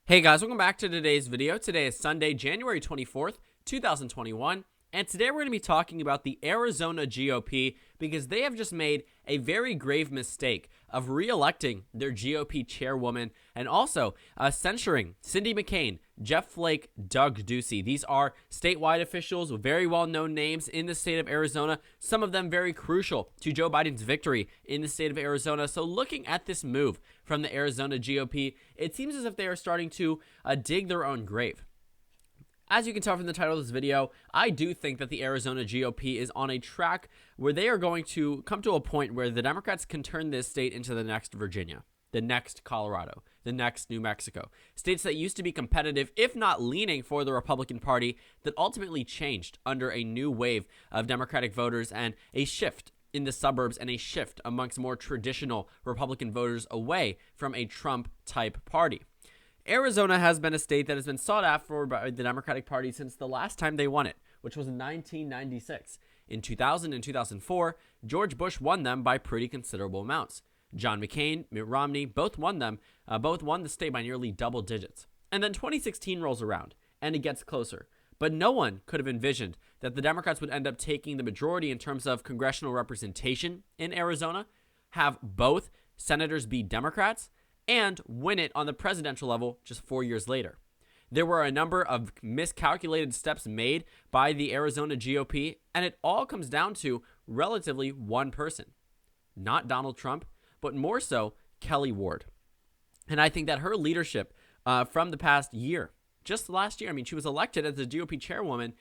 Hey guys, welcome back to today's video. Today is Sunday, January 24th, 2021, and today we're going to be talking about the Arizona GOP because they have just made a very grave mistake of re-electing their GOP chairwoman and also censuring Cindy McCain, Jeff Flake, Doug Ducey. These are statewide officials with very well-known names in the state of Arizona, some of them very crucial to Joe Biden's victory in the state of Arizona. So looking at this move from the Arizona GOP, it seems as if they are starting to dig their own grave. As you can tell from the title of this video, I do think that the Arizona GOP is on a track where they are going to come to a point where the Democrats can turn this state into the next Virginia, the next Colorado, the next New Mexico. States that used to be competitive, if not leaning for the Republican Party, that ultimately changed under a new wave of Democratic voters and a shift in the suburbs and a shift amongst more traditional Republican voters away from a Trump-type party. Arizona has been a state that has been sought after by the Democratic Party since the last time they won it, which was in 1996. In 2000 and 2004, George Bush won them by pretty considerable amounts. John McCain, Mitt Romney, both won the state by nearly double digits. And then 2016 rolls around, and it gets closer. But no one could have envisioned that the Democrats would end up taking the majority in terms of congressional representation in Arizona, have both senators be Democrats, and win it on the presidential level just 4 years later. There were a number of miscalculated steps made by the Arizona GOP, and it all comes down to relatively one person. Not Donald Trump, but more so Kelly Ward. And I think that her leadership from the past year, just last year, she was elected as the GOP chairwoman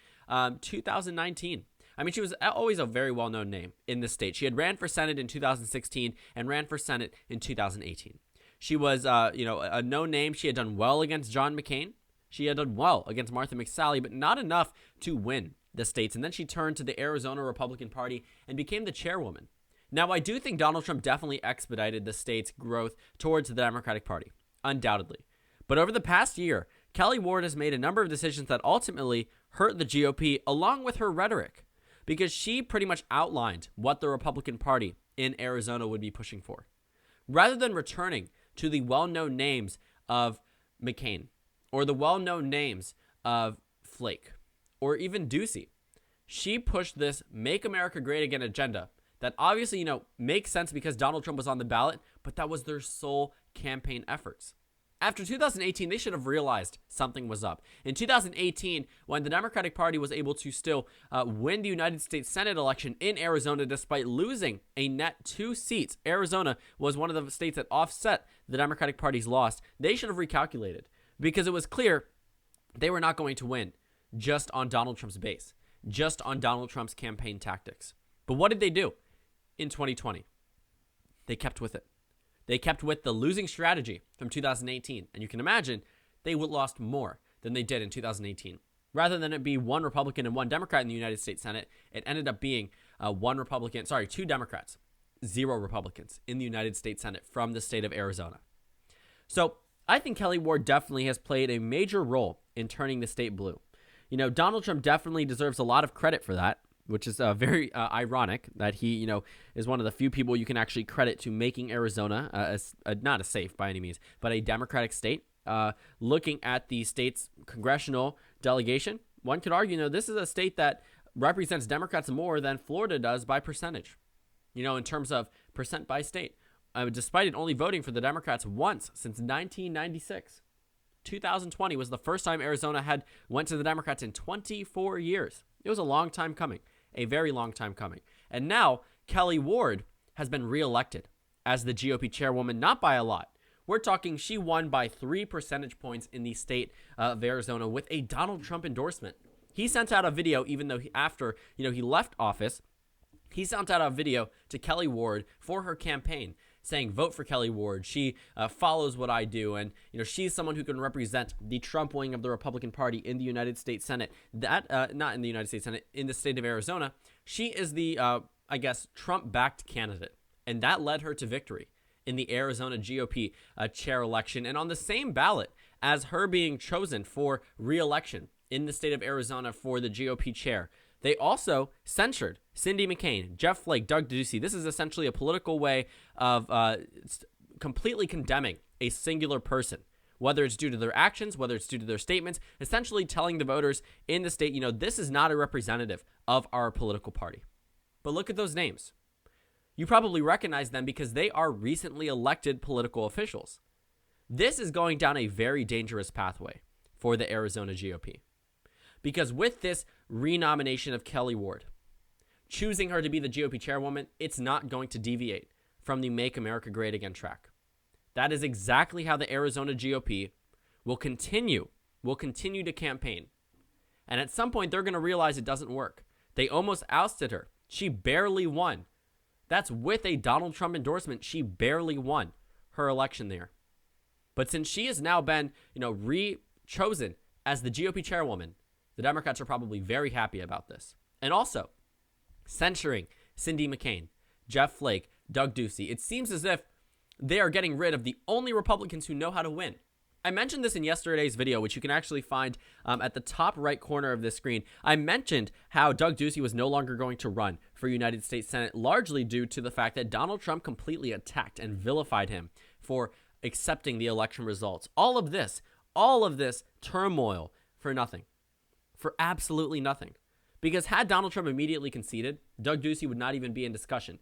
2019. She was always a very well-known name in the state. She had ran for Senate in 2016 and ran for Senate in 2018. She was, a known name. She had done well against John McCain. She had done well against Martha McSally, but not enough to win the states. And then she turned to the Arizona Republican Party and became the chairwoman. Now, I do think Donald Trump definitely expedited the state's growth towards the Democratic Party, undoubtedly. But over the past year, Kelly Ward has made a number of decisions that ultimately hurt the GOP along with her rhetoric, because she pretty much outlined what the Republican Party in Arizona would be pushing for. Rather than returning to the well-known names of McCain or the well-known names of Flake or even Ducey, she pushed this Make America Great Again agenda that obviously, makes sense because Donald Trump was on the ballot, but that was their sole campaign efforts. After 2018, they should have realized something was up. In 2018, when the Democratic Party was able to still win the United States Senate election in Arizona despite losing a net 2 seats, Arizona was one of the states that offset the Democratic Party's loss. They should have recalculated because it was clear they were not going to win just on Donald Trump's base, just on Donald Trump's campaign tactics. But what did they do in 2020? They kept with it. They kept with the losing strategy from 2018. And you can imagine they would lost more than they did in 2018. Rather than it be one Republican and one Democrat in the United States Senate, it ended up being 2 Democrats, 0 Republicans in the United States Senate from the state of Arizona. So I think Kelly Ward definitely has played a major role in turning the state blue. Donald Trump definitely deserves a lot of credit for that, which is very ironic that he, is one of the few people you can actually credit to making Arizona not a safe by any means, but a Democratic state. Looking at the state's congressional delegation, one could argue, this is a state that represents Democrats more than Florida does by percentage, in terms of percent by state, despite it only voting for the Democrats once since 1996. 2020 was the first time Arizona went to the Democrats in 24 years. It was a long time coming. A very long time coming. And now Kelly Ward has been reelected as the GOP chairwoman, not by a lot. We're talking she won by 3 percentage points in the state of Arizona with a Donald Trump endorsement. He sent out a video, even though after he left office, he sent out a video to Kelly Ward for her campaign saying, vote for Kelly Ward. She follows what I do. And, she's someone who can represent the Trump wing of the Republican Party in the United States Senate. Not in the United States Senate, in the state of Arizona. She is the, Trump-backed candidate. And that led her to victory in the Arizona GOP chair election. And on the same ballot as her being chosen for re-election in the state of Arizona for the GOP chair, they also censured Cindy McCain, Jeff Flake, Doug Ducey. This is essentially a political way of completely condemning a singular person Whether it's due to their actions, whether it's due to their statements, essentially telling the voters in the state, this is not a representative of our political party. But look at those names. You probably recognize them because they are recently elected political officials. This is going down a very dangerous pathway for the Arizona GOP. Because with this renomination of Kelley Ward, choosing her to be the GOP chairwoman, it's not going to deviate from the Make America Great Again track. That is exactly how the Arizona GOP will continue to campaign. And at some point, they're going to realize it doesn't work. They almost ousted her. She barely won. That's with a Donald Trump endorsement. She barely won her election there. But since she has now been, re-chosen as the GOP chairwoman, the Democrats are probably very happy about this. And also, censuring Cindy McCain, Jeff Flake, Doug Ducey. It seems as if they are getting rid of the only Republicans who know how to win. I mentioned this in yesterday's video, which you can actually find at the top right corner of this screen. I mentioned how Doug Ducey was no longer going to run for United States Senate, largely due to the fact that Donald Trump completely attacked and vilified him for accepting the election results. All of this turmoil for nothing, for absolutely nothing. Because had Donald Trump immediately conceded, Doug Ducey would not even be in discussion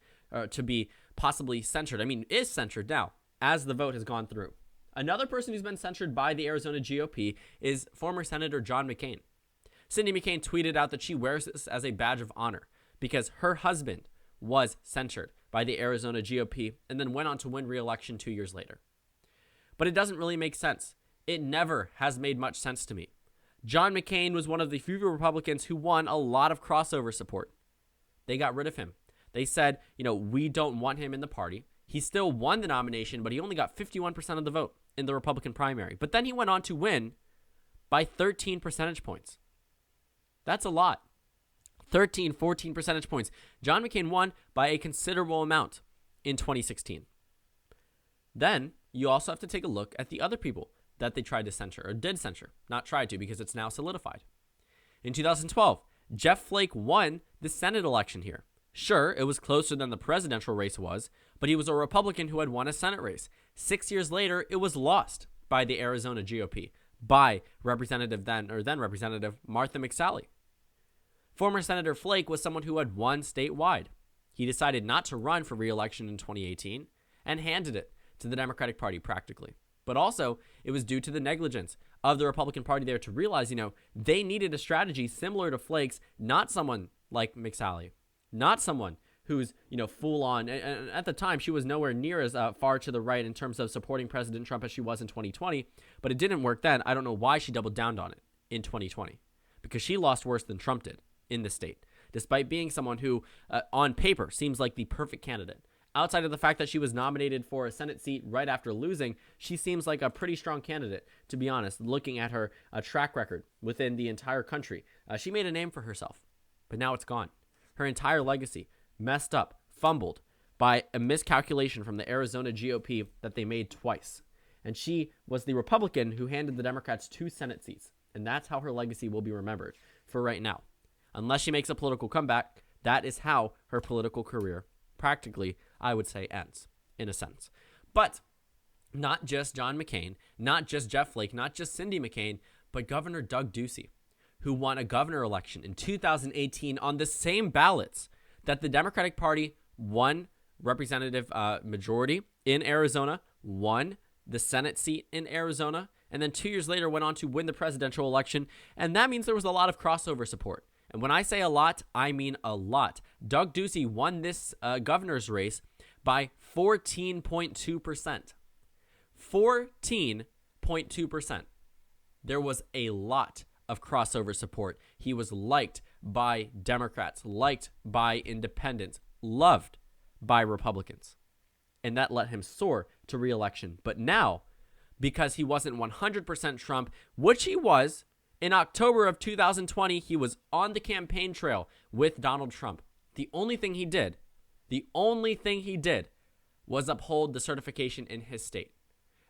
to be possibly censured. Is censured now as the vote has gone through. Another person who's been censured by the Arizona GOP is former Senator John McCain. Cindy McCain tweeted out that she wears this as a badge of honor because her husband was censured by the Arizona GOP and then went on to win re-election 2 years later. But it doesn't really make sense. It never has made much sense to me. John McCain was one of the few Republicans who won a lot of crossover support. They got rid of him. They said, we don't want him in the party. He still won the nomination, but he only got 51% of the vote in the Republican primary. But then he went on to win by 13 percentage points. That's a lot. 13, 14 percentage points. John McCain won by a considerable amount in 2016. Then you also have to take a look at the other people that they tried to censure, or did censure. Not tried to, because it's now solidified. In 2012, Jeff Flake won the Senate election here. Sure, it was closer than the presidential race was, but he was a Republican who had won a Senate race. 6 years later, it was lost by the Arizona GOP, by then Representative Martha McSally. Former Senator Flake was someone who had won statewide. He decided not to run for re-election in 2018 and handed it to the Democratic Party practically. But also, it was due to the negligence of the Republican Party there to realize, they needed a strategy similar to Flake's, not someone like McSally, not someone who's, full on. And at the time, she was nowhere near as far to the right in terms of supporting President Trump as she was in 2020. But it didn't work then. I don't know why she doubled down on it in 2020, because she lost worse than Trump did in the state, despite being someone who, on paper, seems like the perfect candidate. Outside of the fact that she was nominated for a Senate seat right after losing, she seems like a pretty strong candidate, to be honest, looking at her track record within the entire country. She made a name for herself, but now it's gone. Her entire legacy messed up, fumbled by a miscalculation from the Arizona GOP that they made twice. And she was the Republican who handed the Democrats 2 Senate seats. And that's how her legacy will be remembered for right now. Unless she makes a political comeback, that is how her political career practically, I would say, ends, in a sense. But not just John McCain, not just Jeff Flake, not just Cindy McCain, but Governor Doug Ducey, who won a governor election in 2018 on the same ballots that the Democratic Party won representative majority in Arizona, won the Senate seat in Arizona, and then 2 years later went on to win the presidential election. And that means there was a lot of crossover support. And when I say a lot, I mean a lot. Doug Ducey won this governor's race by 14.2%. 14.2%. There was a lot of crossover support. He was liked by Democrats, liked by independents, loved by Republicans. And that let him soar to re-election. But now, because he wasn't 100% Trump, which he was, in October of 2020, he was on the campaign trail with Donald Trump. The only thing he did was uphold the certification in his state.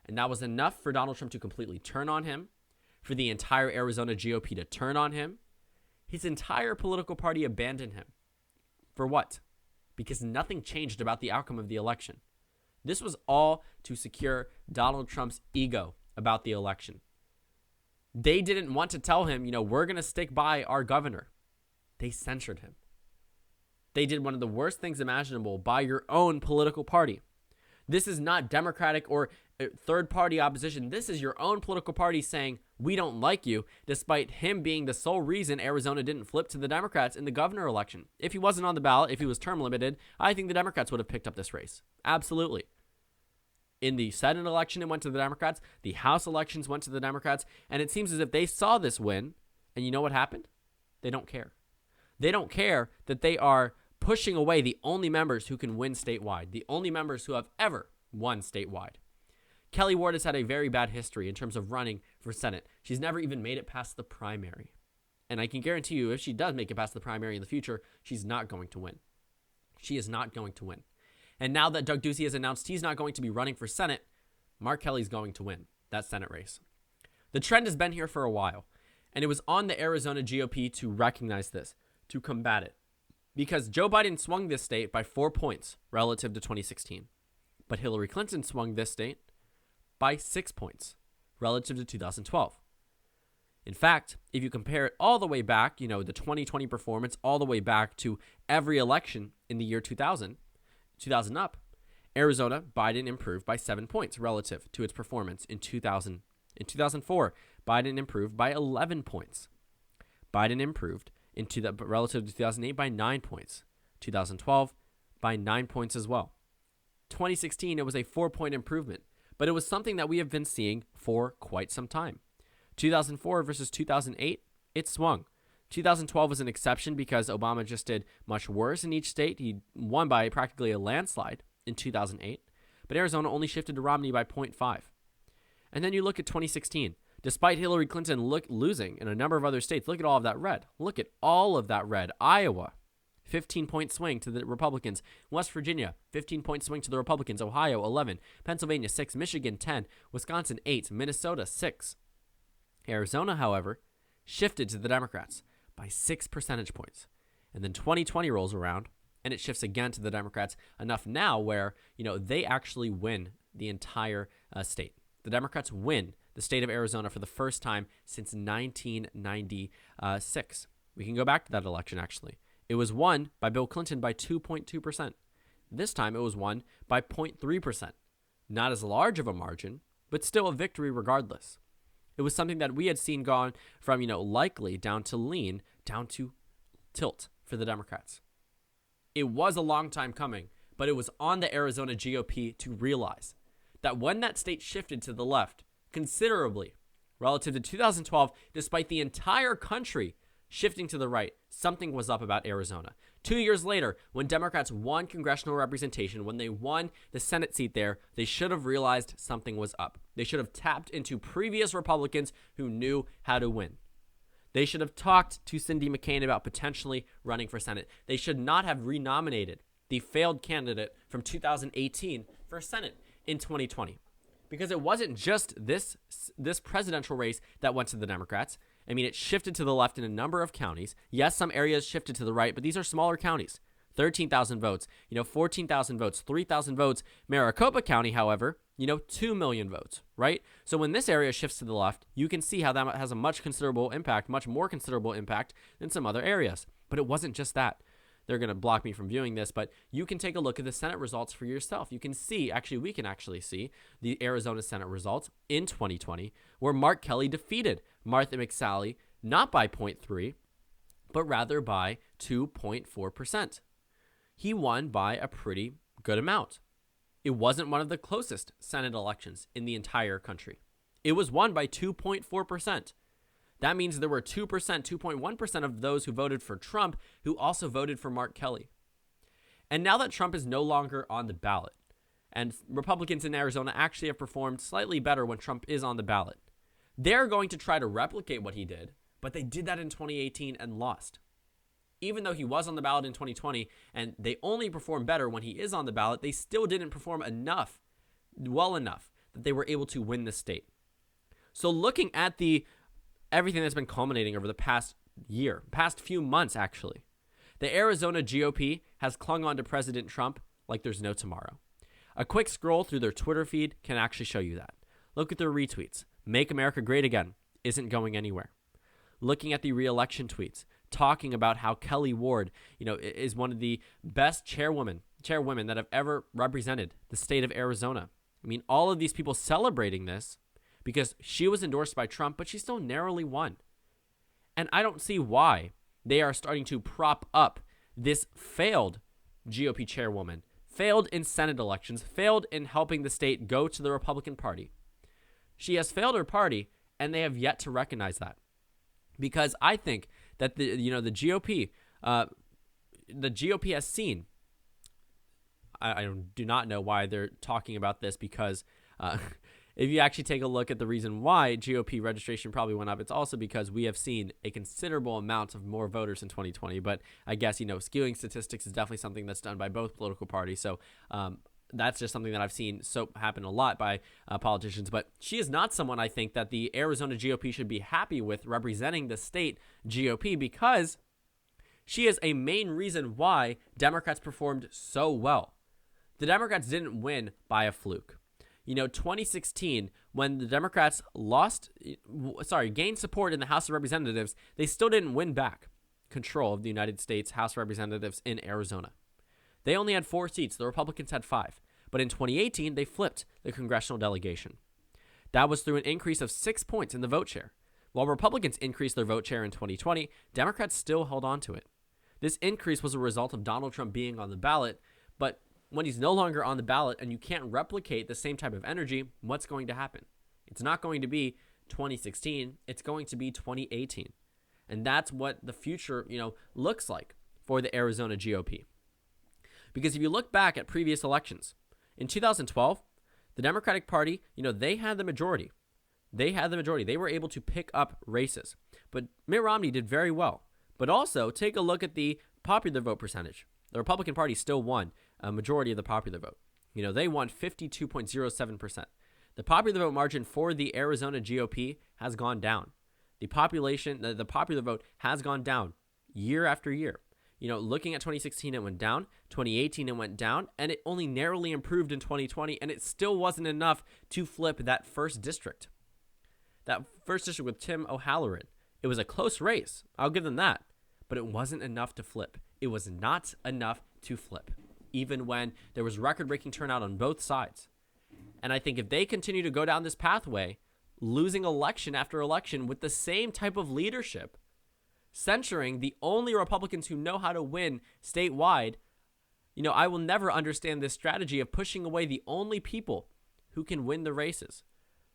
And that was enough for Donald Trump to completely turn on him, for the entire Arizona GOP to turn on him. His entire political party abandoned him. For what? Because nothing changed about the outcome of the election. This was all to secure Donald Trump's ego about the election. They didn't want to tell him, we're going to stick by our governor. They censored him. They did one of the worst things imaginable by your own political party. This is not Democratic or third-party opposition. This is your own political party saying, we don't like you, despite him being the sole reason Arizona didn't flip to the Democrats in the governor election. If he wasn't on the ballot, if he was term limited, I think the Democrats would have picked up this race. Absolutely. In the Senate election, it went to the Democrats. The House elections went to the Democrats. And it seems as if they saw this win, and you know what happened? They don't care. They don't care that they are pushing away the only members who can win statewide, the only members who have ever won statewide. Kelley Ward has had a very bad history in terms of running for Senate. She's never even made it past the primary. And I can guarantee you, if she does make it past the primary in the future, she's not going to win. She is not going to win. And now that Doug Ducey has announced he's not going to be running for Senate, Mark Kelley's going to win that Senate race. The trend has been here for a while, and it was on the Arizona GOP to recognize this, to combat it. Because Joe Biden swung this state by 4 points relative to 2016. But Hillary Clinton swung this state by 6 points relative to 2012. In fact, if you compare it all the way back, the 2020 performance all the way back to every election in the year 2000 up, Arizona, Biden improved by 7 points relative to its performance in 2000. In 2004, Biden improved by 11 points. Biden improved relative to 2008 by 9 points. 2012 by 9 points as well. 2016, it was a 4-point improvement, but it was something that we have been seeing for quite some time. 2004 versus 2008, it swung. 2012 was an exception because Obama just did much worse in each state. He won by practically a landslide in 2008, but Arizona only shifted to Romney by 0.5. And then you look at 2016. Despite Hillary Clinton losing in a number of other states, look at all of that red. Look at all of that red. Iowa, 15-point swing to the Republicans. West Virginia, 15-point swing to the Republicans. Ohio, 11. Pennsylvania, 6. Michigan, 10. Wisconsin, 8. Minnesota, 6. Arizona, however, shifted to the Democrats by 6 percentage points. And then 2020 rolls around, and it shifts again to the Democrats, enough now where, they actually win the entire state. The Democrats win the state of Arizona for the first time since 1996. We can go back to that election, actually. It was won by Bill Clinton by 2.2%. This time it was won by 0.3%. Not as large of a margin, but still a victory regardless. It was something that we had seen gone from, likely down to lean, down to tilt for the Democrats. It was a long time coming, but it was on the Arizona GOP to realize that when that state shifted to the left considerably relative to 2012, despite the entire country shifting to the right, something was up about Arizona. 2 years later, when Democrats won congressional representation, when they won the Senate seat there, they should have realized something was up. They should have tapped into previous Republicans who knew how to win. They should have talked to Cindy McCain about potentially running for Senate. They should not have renominated the failed candidate from 2018 for Senate in 2020. Because it wasn't just this presidential race that went to the Democrats. I mean, it shifted to the left in a number of counties. Yes, some areas shifted to the right, but these are smaller counties. 13,000 votes, 14,000 votes, 3,000 votes. Maricopa County, however, 2 million votes, right? So when this area shifts to the left, you can see how that has a much more considerable impact than some other areas. But it wasn't just that. They're going to block me from viewing this, but you can take a look at the Senate results for yourself. You can see, we can actually see the Arizona Senate results in 2020, where Mark Kelley defeated Martha McSally, not by 0.3, but rather by 2.4%. He won by a pretty good amount. It wasn't one of the closest Senate elections in the entire country. It was won by 2.4%. That means there were 2%, 2.1% of those who voted for Trump who also voted for Mark Kelley. And now that Trump is no longer on the ballot, and Republicans in Arizona actually have performed slightly better when Trump is on the ballot, they're going to try to replicate what he did, but they did that in 2018 and lost. Even though he was on the ballot in 2020 and they only perform better when he is on the ballot, they still didn't perform well enough that they were able to win the state. So looking at everything that's been culminating over the past few months actually, the Arizona GOP has clung on to President Trump like there's no tomorrow. A quick scroll through their Twitter feed can actually show you that. Look at their retweets. Make America Great Again isn't going anywhere. Looking at the re-election tweets, talking about how Kelley Ward, is one of the best chairwomen that have ever represented the state of Arizona. I mean, all of these people celebrating this because she was endorsed by Trump, but she still narrowly won. And I don't see why they are starting to prop up this failed GOP chairwoman, failed in Senate elections, failed in helping the state go to the Republican Party. She has failed her party, and they have yet to recognize that. Because I think that the GOP has seen. I do not know why they're talking about this because if you actually take a look at the reason why GOP registration probably went up, it's also because we have seen a considerable amount of more voters in 2020. But I guess, skewing statistics is definitely something that's done by both political parties. So that's just something that I've seen happen a lot by politicians. But she is not someone I think that the Arizona GOP should be happy with representing the state GOP because she is a main reason why Democrats performed so well. The Democrats didn't win by a fluke. 2016, when the Democrats gained support in the House of Representatives, they still didn't win back control of the United States House of Representatives in Arizona. They only had 4 seats. The Republicans had 5. But in 2018, they flipped the congressional delegation. That was through an increase of 6 points in the vote share. While Republicans increased their vote share in 2020, Democrats still held on to it. This increase was a result of Donald Trump being on the ballot, but when he's no longer on the ballot and you can't replicate the same type of energy, what's going to happen? It's not going to be 2016. It's going to be 2018. And that's what the future, looks like for the Arizona GOP. Because if you look back at previous elections, in 2012, the Democratic Party, they had the majority. They were able to pick up races. But Mitt Romney did very well. But also, take a look at the popular vote percentage. The Republican Party still won a majority of the popular vote. They won 52.07%. The popular vote margin for the Arizona GOP has gone down. The popular vote has gone down year after year. Looking at 2016, it went down. 2018, it went down. And it only narrowly improved in 2020. And it still wasn't enough to flip that first district. That first district with Tim O'Halloran. It was a close race. I'll give them that. But it wasn't enough to flip. It was not enough to flip, even when there was record-breaking turnout on both sides. And I think if they continue to go down this pathway, losing election after election with the same type of leadership, censuring the only Republicans who know how to win statewide, I will never understand this strategy of pushing away the only people who can win the races.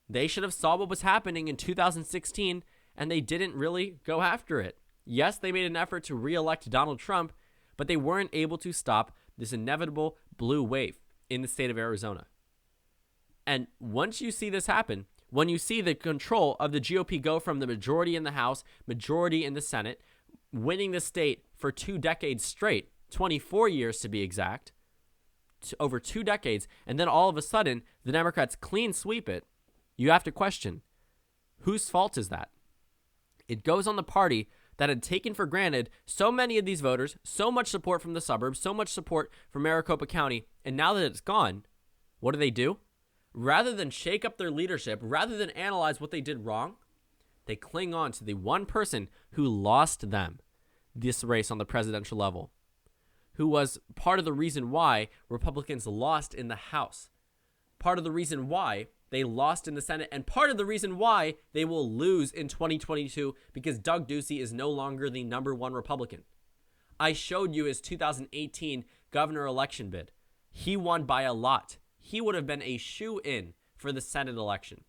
They should have saw what was happening in 2016, and they didn't really go after it. Yes, they made an effort to re-elect Donald Trump, but they weren't able to stop this inevitable blue wave in the state of Arizona. And once you see this happen, when you see the control of the GOP go from the majority in the House, majority in the Senate, winning the state for 2 decades straight, 24 years to be exact, over 2 decades, and then all of a sudden the Democrats clean sweep it, you have to question, whose fault is that? It goes on the party that had taken for granted so many of these voters, so much support from the suburbs, so much support from Maricopa County, and now that it's gone, what do? Rather than shake up their leadership, rather than analyze what they did wrong, they cling on to the one person who lost them this race on the presidential level, who was part of the reason why Republicans lost in the House, part of the reason why they lost in the Senate, and part of the reason why they will lose in 2022 because Doug Ducey is no longer the #1 Republican. I showed you his 2018 governor election bid. He won by a lot. He would have been a shoo-in for the Senate election.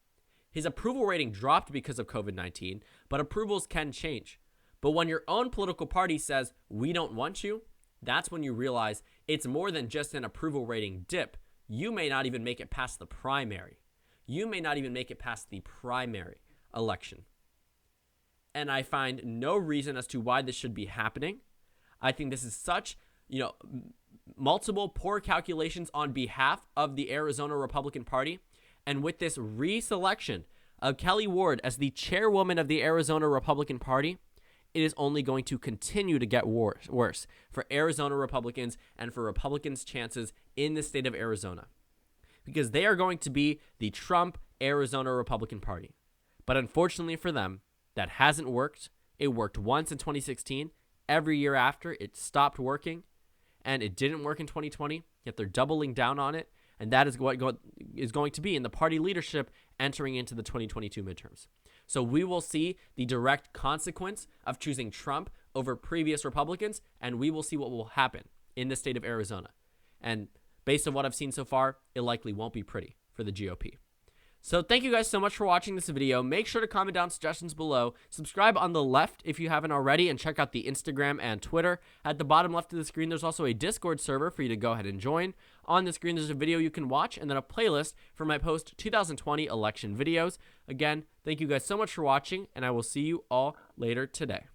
His approval rating dropped because of COVID-19, but approvals can change. But when your own political party says, we don't want you, that's when you realize it's more than just an approval rating dip. You may not even make it past the primary. You may not even make it past the primary election. And I find no reason as to why this should be happening. I think this is such, multiple poor calculations on behalf of the Arizona Republican Party. And with this reselection of Kelley Ward as the chairwoman of the Arizona Republican Party, it is only going to continue to get worse for Arizona Republicans and for Republicans' chances in the state of Arizona. because they are going to be the Trump Arizona Republican Party. But unfortunately for them, that hasn't worked. It worked once in 2016. Every year after, it stopped working, and it didn't work in 2020, yet they're doubling down on it, and that is what is going to be in the party leadership entering into the 2022 midterms. So we will see the direct consequence of choosing Trump over previous Republicans, and we will see what will happen in the state of Arizona. And based on what I've seen so far, it likely won't be pretty for the GOP. So thank you guys so much for watching this video. Make sure to comment down suggestions below. Subscribe on the left if you haven't already, and check out the Instagram and Twitter. At the bottom left of the screen, there's also a Discord server for you to go ahead and join. On the screen, there's a video you can watch, and then a playlist for my post 2020 election videos. Again, thank you guys so much for watching, and I will see you all later today.